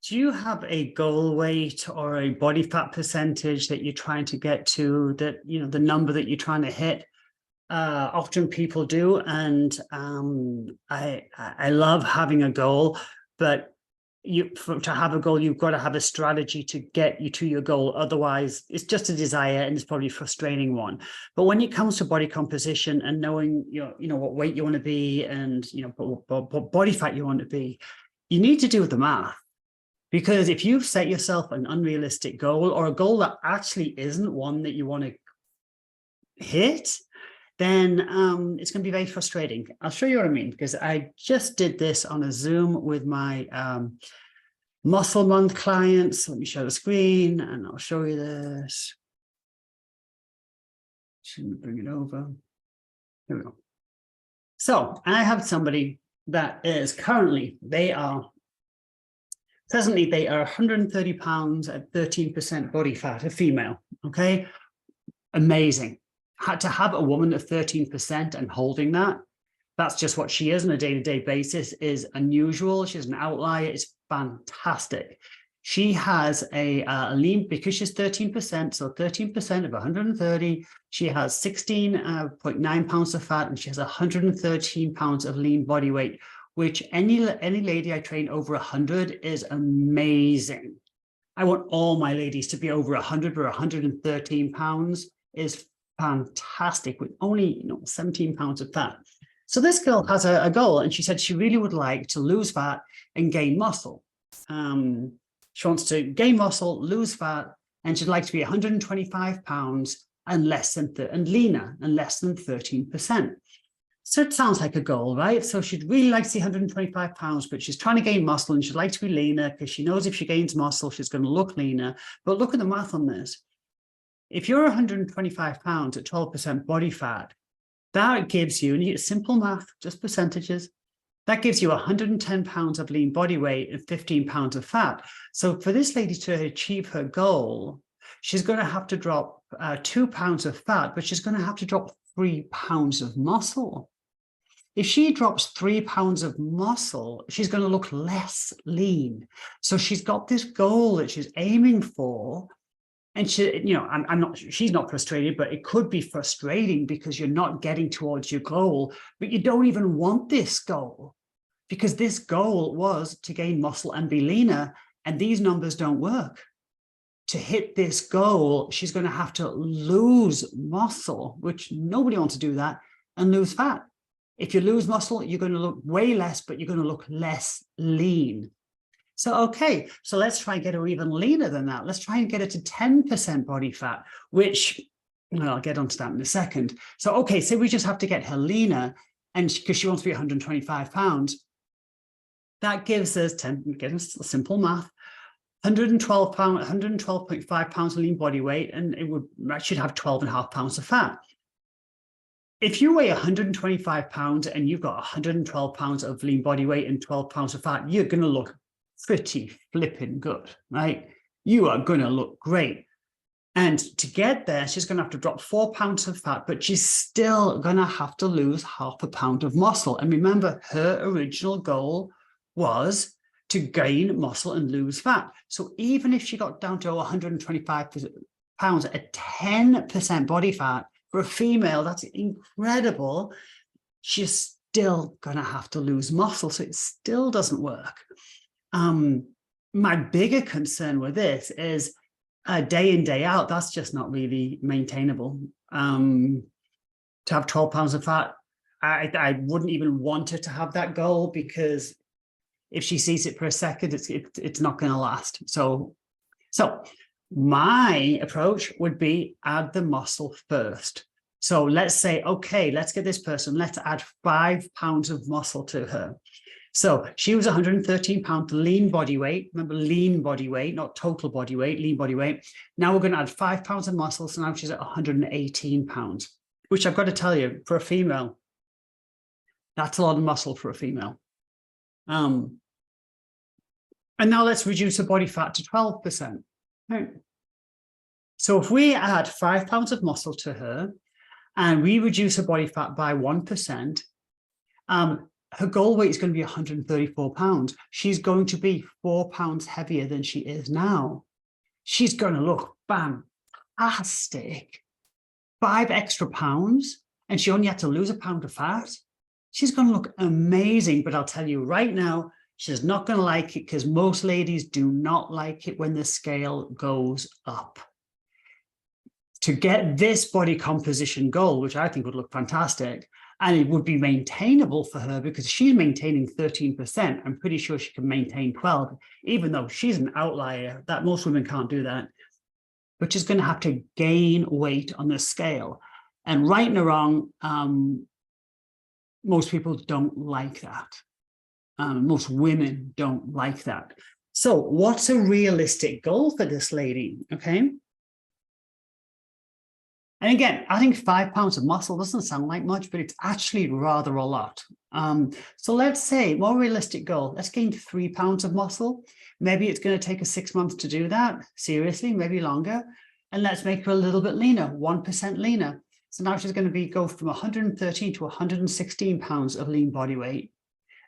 Do you have a goal weight or a body fat percentage that you're trying to get to, that, you know, the number that you're trying to hit? Often people do. And I love having a goal, but to have a goal, you've got to have a strategy to get you to your goal. Otherwise, it's just a desire and it's probably a frustrating one. But when it comes to body composition and knowing, you know, what weight you want to be and, you know, what body fat you want to be, you need to do the math. Because if you've set yourself an unrealistic goal or a goal that actually isn't one that you want to hit, then it's going to be very frustrating. I'll show you what I mean, because I just did this on a Zoom with my Muscle Month clients. Let me show the screen and I'll show you this. Shouldn't bring it over. Here we go. So I have somebody that is currently, presently they are 130 pounds at 13% body fat, a female, okay? Amazing. To have a woman of 13% and holding that, that's just what she is on a day-to-day basis, is unusual. She's an outlier. It's fantastic. She has a lean, because she's 13%, so 13% of 130, she has 16.9 pounds of fat, and she has 113 pounds of lean body weight, which any lady I train over 100 is amazing. I want all my ladies to be over 100 or 113 pounds is fantastic, with only 17 pounds of fat. So this girl has a goal, and she said she really would like to lose fat and gain muscle. She wants to gain muscle, lose fat, and she'd like to be 125 pounds and leaner and less than 13%. So it sounds like a goal, right? So she'd really like to see 125 pounds, but she's trying to gain muscle and she'd like to be leaner because she knows if she gains muscle, she's going to look leaner. But look at the math on this. If you're 125 pounds at 12% body fat, that gives you, and simple math, just percentages, that gives you 110 pounds of lean body weight and 15 pounds of fat. So for this lady to achieve her goal, she's going to have to drop 2 pounds of fat, but she's going to have to drop 3 pounds of muscle. If she drops 3 pounds of muscle, she's going to look less lean. So she's got this goal that she's aiming for. And she, she's not frustrated, but it could be frustrating because you're not getting towards your goal, but you don't even want this goal, because this goal was to gain muscle and be leaner, and these numbers don't work. To hit this goal, she's going to have to lose muscle, which nobody wants to do that, and lose fat. If you lose muscle, you're going to look way less, but you're going to look less lean. So, okay, so let's try and get her even leaner than that. Let's try and get her to 10% body fat, which, well, I'll get onto that in a second. So, okay, so we just have to get her leaner, and because she wants to be 125 pounds, that gives us getting simple math, 112.5 pounds of lean body weight, and I should have 12.5 pounds of fat. If you weigh 125 pounds and you've got 112 pounds of lean body weight and 12 pounds of fat, you're going to look pretty flipping good, right? You are going to look great. And to get there, she's going to have to drop 4 pounds of fat, but she's still going to have to lose 0.5 pound of muscle. And remember, her original goal was to gain muscle and lose fat. So even if she got down to 125 pounds at 10% body fat, for a female, that's incredible. She's still going to have to lose muscle, so it still doesn't work. My bigger concern with this is day in, day out, that's just not really maintainable. To have 12 pounds of fat, I wouldn't even want her to have that goal, because if she sees it for a second, it's not going to last. So my approach would be add the muscle first. So let's say, okay, let's get this person, let's add 5 pounds of muscle to her. So she was 113 pound lean body weight. Remember, lean body weight, not total body weight, lean body weight. Now we're going to add 5 pounds of muscle. So now she's at 118 pounds, which I've got to tell you, for a female, that's a lot of muscle for a female. And now let's reduce her body fat to 12%. Right. So if we add 5 pounds of muscle to her and we reduce her body fat by 1%, her goal weight is going to be 134 pounds. She's going to be 4 pounds heavier than she is now. She's going to look fantastic. 5 extra pounds, and she only had to lose a pound of fat. She's going to look amazing, but I'll tell you right now, she's not going to like it because most ladies do not like it when the scale goes up. To get this body composition goal, which I think would look fantastic, and it would be maintainable for her because she's maintaining 13%. I'm pretty sure she can maintain 12, even though she's an outlier, that most women can't do that. But she's going to have to gain weight on the scale. And right and wrong, most people don't like that. Most women don't like that. So what's a realistic goal for this lady? Okay. And again, I think 5 pounds of muscle doesn't sound like much, but it's actually rather a lot. So let's say more realistic goal, let's gain 3 pounds of muscle. Maybe it's going to take us 6 months to do that. Seriously, maybe longer. And let's make her a little bit leaner, 1% leaner. So now she's going to go from 113 to 116 pounds of lean body weight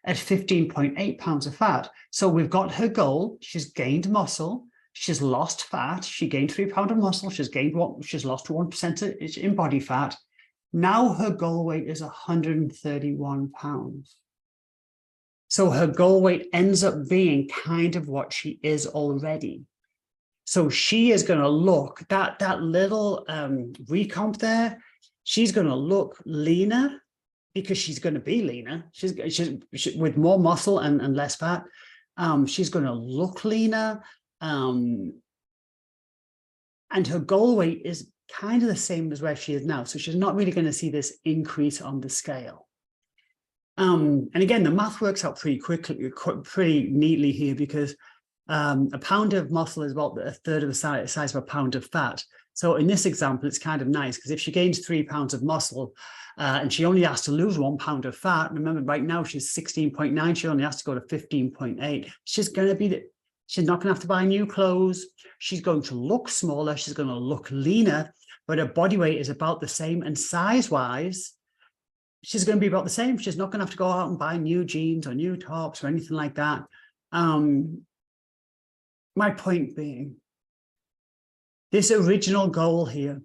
at 15.8 pounds of fat. So we've got her goal. She's gained muscle. She's lost fat. She gained 3 pounds of muscle. She's lost 1% in body fat. Now her goal weight is 131 pounds. So her goal weight ends up being kind of what she is already. So she is going to look, that little recomp there, she's going to look leaner because she's going to be leaner. She's with more muscle and less fat. She's going to look leaner. And her goal weight is kind of the same as where she is now. So she's not really going to see this increase on the scale. And again, the math works out pretty neatly here because a pound of muscle is about a third of the size of a pound of fat. So in this example, it's kind of nice because if she gains 3 pounds of muscle and she only has to lose 1 pound of fat, remember right now she's 16.9, she only has to go to 15.8. She's going to be she's not going to have to buy new clothes. She's going to look smaller. She's going to look leaner, but her body weight is about the same. And size-wise, she's going to be about the same. She's not going to have to go out and buy new jeans or new tops or anything like that. My point being, this original goal here,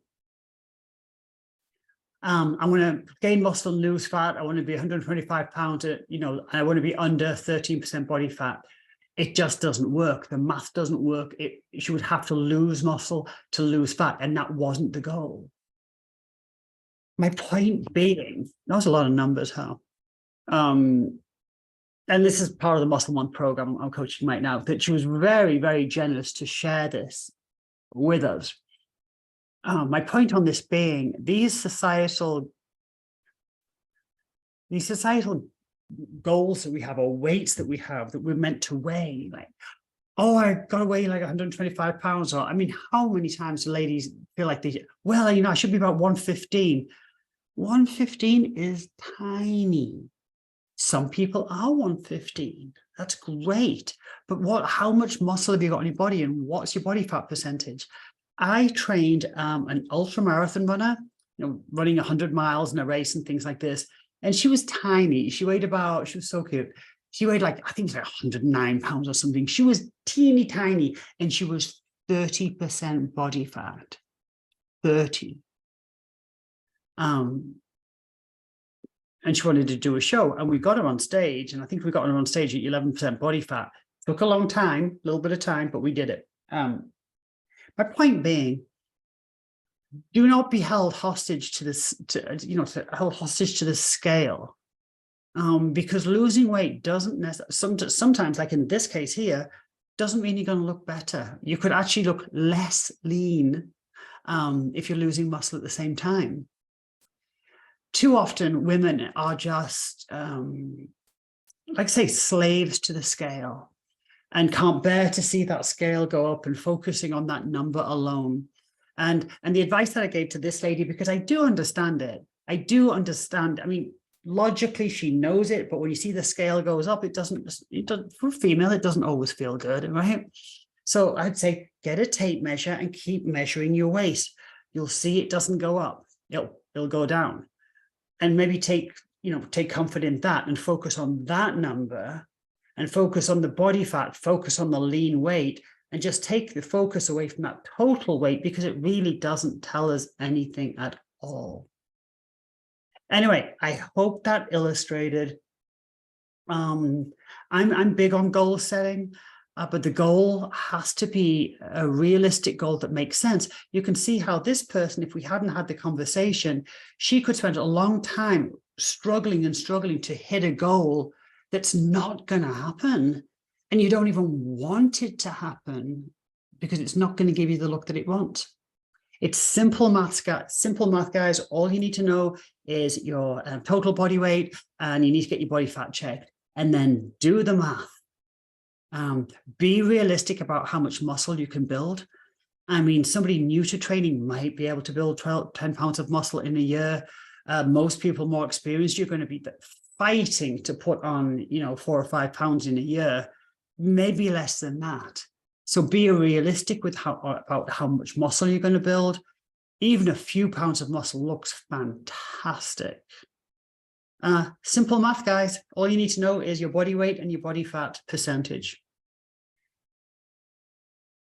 I want to gain muscle and lose fat. I want to be 125 pounds, I want to be under 13% body fat. It just doesn't work. The math doesn't work. She would have to lose muscle to lose fat, and that wasn't the goal. My point being, that was a lot of numbers, huh? And this is part of the Muscle Month program I'm coaching right now, that she was very, very generous to share this with us. My point on this being, these societal goals that we have, or weights that we have that we're meant to weigh, like, oh, I've got to weigh like 125 pounds. Or I mean, how many times do ladies feel like well, I should be about 115. 115 is tiny. Some people are 115. That's great. But how much muscle have you got in your body, and what's your body fat percentage? I trained an ultra marathon runner, running 100 miles in a race and things like this. And she was tiny. She was so cute. She weighed like, I think it's like 109 pounds or something. She was teeny tiny, and she was 30% body fat, 30. And she wanted to do a show, and we got her on stage, and I think we got her on stage at 11% body fat. Took a long time, a little bit of time, but we did it. My point being, do not be held hostage to this, held hostage to the scale, because losing weight doesn't necessarily, sometimes, like in this case here, doesn't mean you're going to look better. You could actually look less lean if you're losing muscle at the same time. Too often, women are just, like I say, slaves to the scale and can't bear to see that scale go up and focusing on that number alone. And the advice that I gave to this lady, because I do understand it. I do understand. I mean, logically, she knows it, but when you see the scale goes up, it doesn't, for a female, it doesn't always feel good, right? So I'd say get a tape measure and keep measuring your waist. You'll see it doesn't go up. It'll go down. And maybe take take comfort in that and focus on that number and focus on the body fat, focus on the lean weight, and just take the focus away from that total weight, because it really doesn't tell us anything at all. Anyway, I hope that illustrated. I'm big on goal setting, but the goal has to be a realistic goal that makes sense. You can see how this person, if we hadn't had the conversation, she could spend a long time struggling to hit a goal that's not going to happen. And you don't even want it to happen because it's not going to give you the look that it wants. It's simple math, guys. All you need to know is your total body weight, and you need to get your body fat checked, and then do the math. Be realistic about how much muscle you can build. I mean, somebody new to training might be able to build 10 pounds of muscle in a year. Most people more experienced, you're going to be fighting to put on, 4 or 5 pounds in a year, maybe less than that. So be realistic with about how much muscle you're going to build. Even a few pounds of muscle looks fantastic. Simple math, guys. All you need to know is your body weight and your body fat percentage.